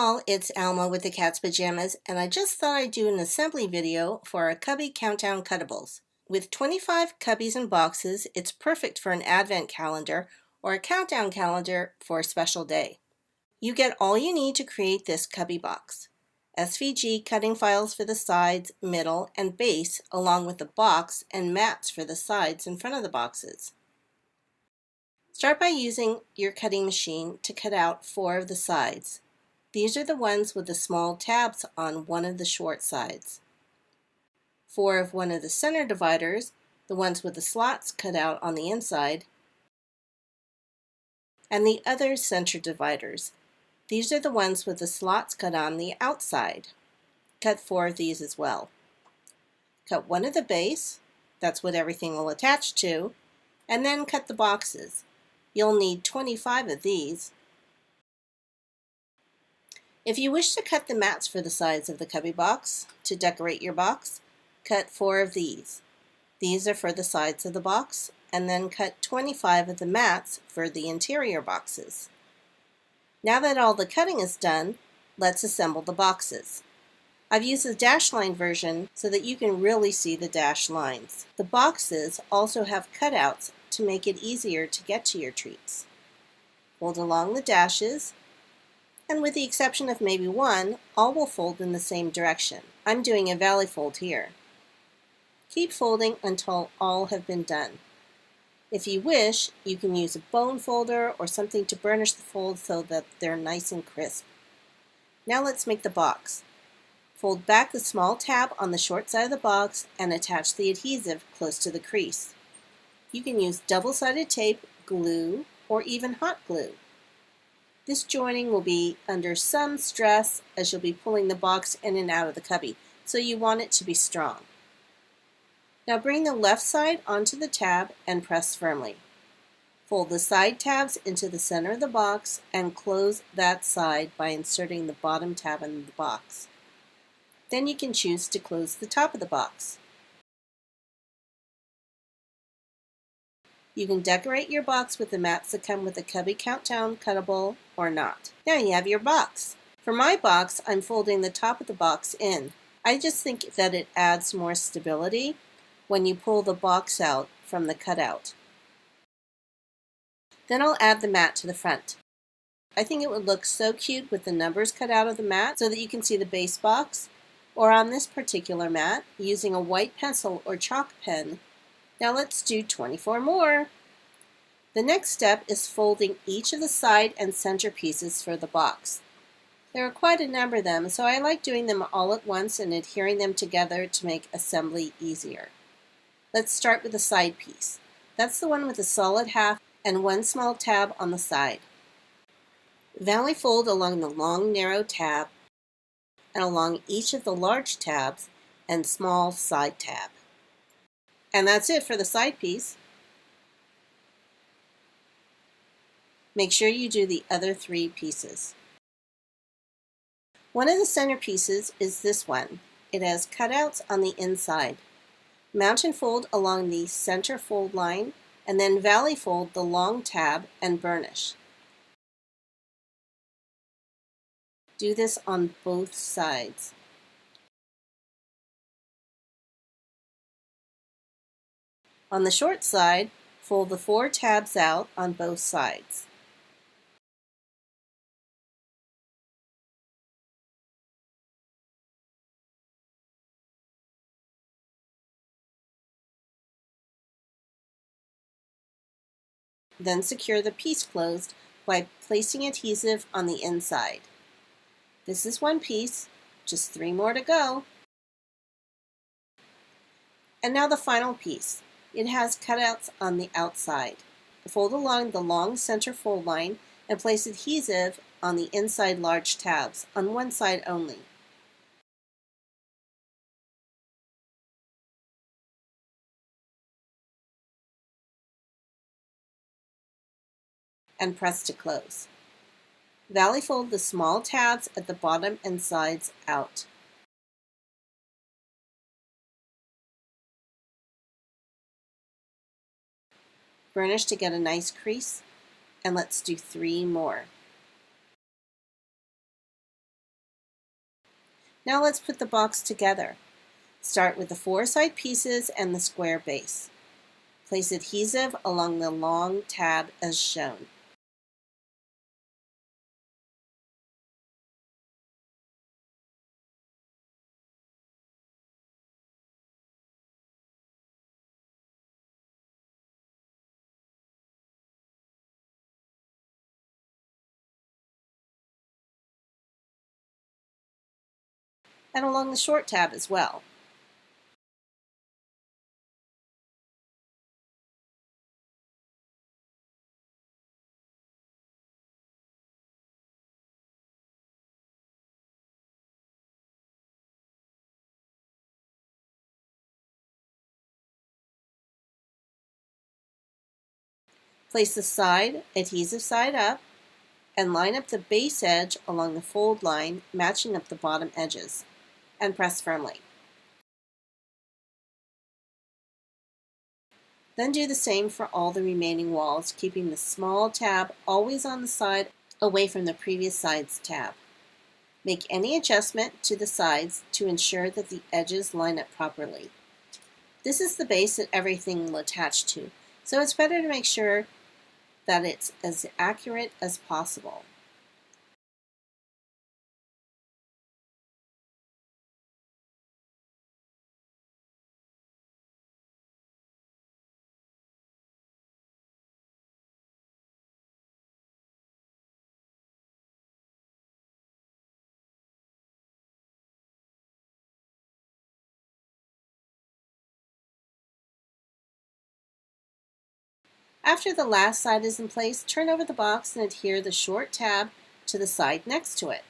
all, it's Alma with the Cat's Pajamas, and I just thought I'd do an assembly video for our Cubby Countdown Cutables. With 25 cubbies and boxes, it's perfect for an advent calendar or a countdown calendar for a special day. You get all you need to create this cubby box. SVG cutting files for the sides, middle, and base, along with the box and mats for the sides in front of the boxes. Start by using your cutting machine to cut out 4 of the sides. These are the ones with the small tabs on one of the short sides. 4 of one of the center dividers, the ones with the slots cut out on the inside, and the other center dividers. These are the ones with the slots cut on the outside. Cut 4 of these as well. Cut 1 of the base, that's what everything will attach to, and then cut the boxes. You'll need 25 of these. If you wish to cut the mats for the sides of the cubby box to decorate your box, cut 4 of these. These are for the sides of the box, and then cut 25 of the mats for the interior boxes. Now that all the cutting is done, let's assemble the boxes. I've used the dash line version so that you can really see the dash lines. The boxes also have cutouts to make it easier to get to your treats. Fold along the dashes, and with the exception of maybe one, all will fold in the same direction. I'm doing a valley fold here. Keep folding until all have been done. If you wish, you can use a bone folder or something to burnish the folds so that they're nice and crisp. Now let's make the box. Fold back the small tab on the short side of the box and attach the adhesive close to the crease. You can use double-sided tape, glue, or even hot glue. This joining will be under some stress as you'll be pulling the box in and out of the cubby, so you want it to be strong. Now bring the left side onto the tab and press firmly. Fold the side tabs into the center of the box and close that side by inserting the bottom tab in the box. Then you can choose to close the top of the box. You can decorate your box with the mats that come with the Cubby Countdown Cuttable or not. Now you have your box. For my box, I'm folding the top of the box in. I just think that it adds more stability when you pull the box out from the cutout. Then I'll add the mat to the front. I think it would look so cute with the numbers cut out of the mat so that you can see the base box, or on this particular mat using a white pencil or chalk pen. Now let's do 24 more. The next step is folding each of the side and center pieces for the box. There are quite a number of them, so I like doing them all at once and adhering them together to make assembly easier. Let's start with the side piece. That's the one with a solid half and one small tab on the side. Valley fold along the long narrow tab and along each of the large tabs and small side tab. And that's it for the side piece. Make sure you do the other 3 pieces. One of the center pieces is this one. It has cutouts on the inside. Mount and fold along the center fold line, and then valley fold the long tab and burnish. Do this on both sides. On the short side, fold the 4 tabs out on both sides. Then secure the piece closed by placing adhesive on the inside. This is one piece, just 3 more to go. And now the final piece. It has cutouts on the outside. Fold along the long center fold line and place adhesive on the inside large tabs, on one side only. And press to close. Valley fold the small tabs at the bottom and sides out. Burnish to get a nice crease, and let's do 3 more. Now let's put the box together. Start with the 4 side pieces and the square base. Place adhesive along the long tab as shown. And along the short tab as well. Place the adhesive side up and line up the base edge along the fold line, matching up the bottom edges, and press firmly. Then do the same for all the remaining walls, keeping the small tab always on the side away from the previous side's tab. Make any adjustment to the sides to ensure that the edges line up properly. This is the base that everything will attach to, so it's better to make sure that it's as accurate as possible. After the last side is in place, turn over the box and adhere the short tab to the side next to it,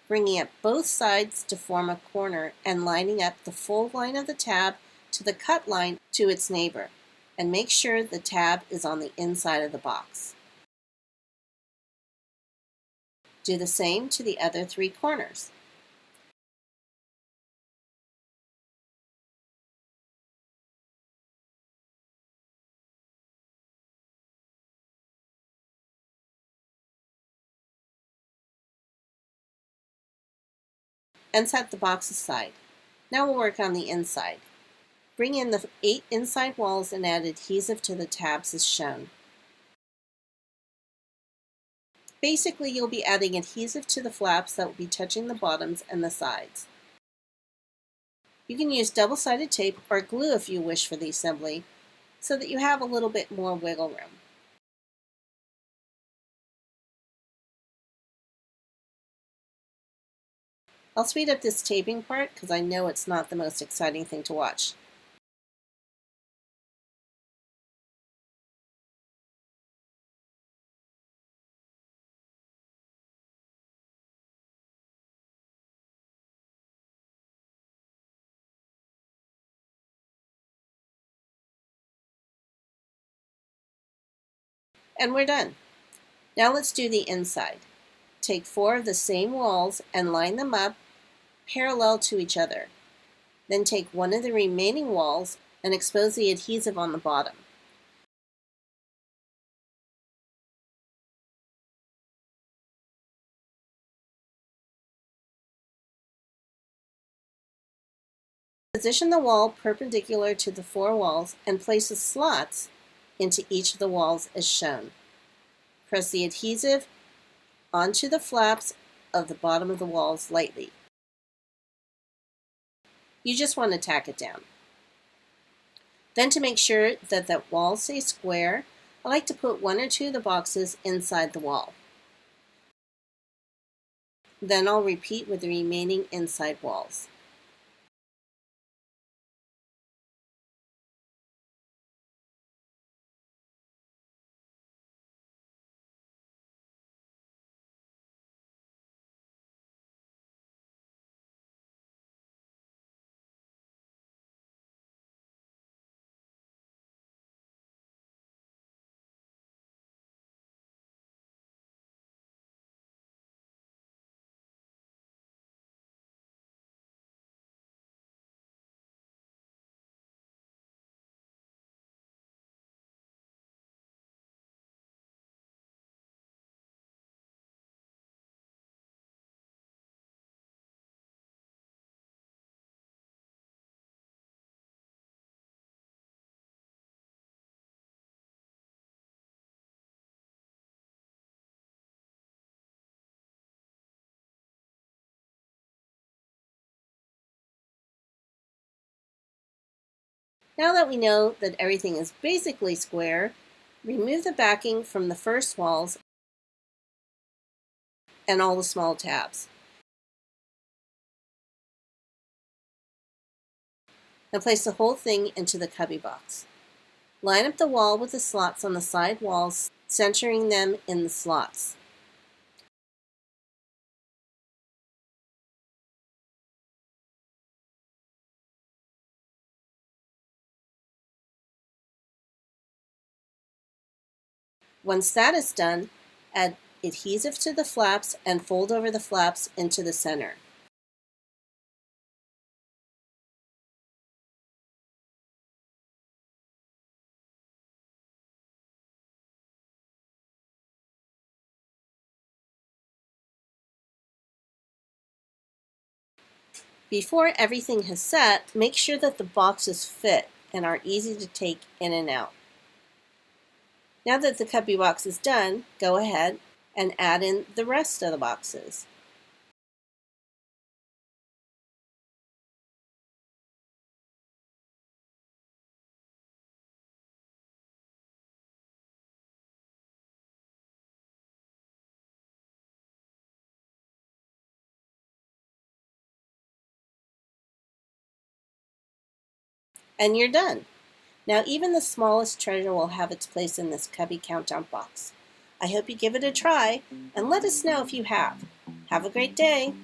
bringing up both sides to form a corner and lining up the fold line of the tab to the cut line to its neighbor, and make sure the tab is on the inside of the box. Do the same to the other 3 corners. And set the box aside. Now we'll work on the inside. Bring in the 8 inside walls and add adhesive to the tabs as shown. Basically, you'll be adding adhesive to the flaps that will be touching the bottoms and the sides. You can use double-sided tape or glue if you wish for the assembly, so that you have a little bit more wiggle room. I'll speed up this taping part because I know it's not the most exciting thing to watch. And we're done. Now let's do the inside. Take 4 of the same walls and line them up parallel to each other. Then take one of the remaining walls and expose the adhesive on the bottom. Position the wall perpendicular to the 4 walls and place the slots into each of the walls as shown. Press the adhesive onto the flaps of the bottom of the walls lightly. You just want to tack it down. Then, to make sure that the walls stay square, I like to put 1 or 2 of the boxes inside the wall. Then I'll repeat with the remaining inside walls. Now that we know that everything is basically square, remove the backing from the first walls and all the small tabs. Now place the whole thing into the cubby box. Line up the wall with the slots on the side walls, centering them in the slots. Once that is done, add adhesive to the flaps and fold over the flaps into the center. Before everything has set, make sure that the boxes fit and are easy to take in and out. Now that the cubby box is done, go ahead and add in the rest of the boxes. And you're done. Now even the smallest treasure will have its place in this Cubby Countdown box. I hope you give it a try and let us know if you have. Have a great day!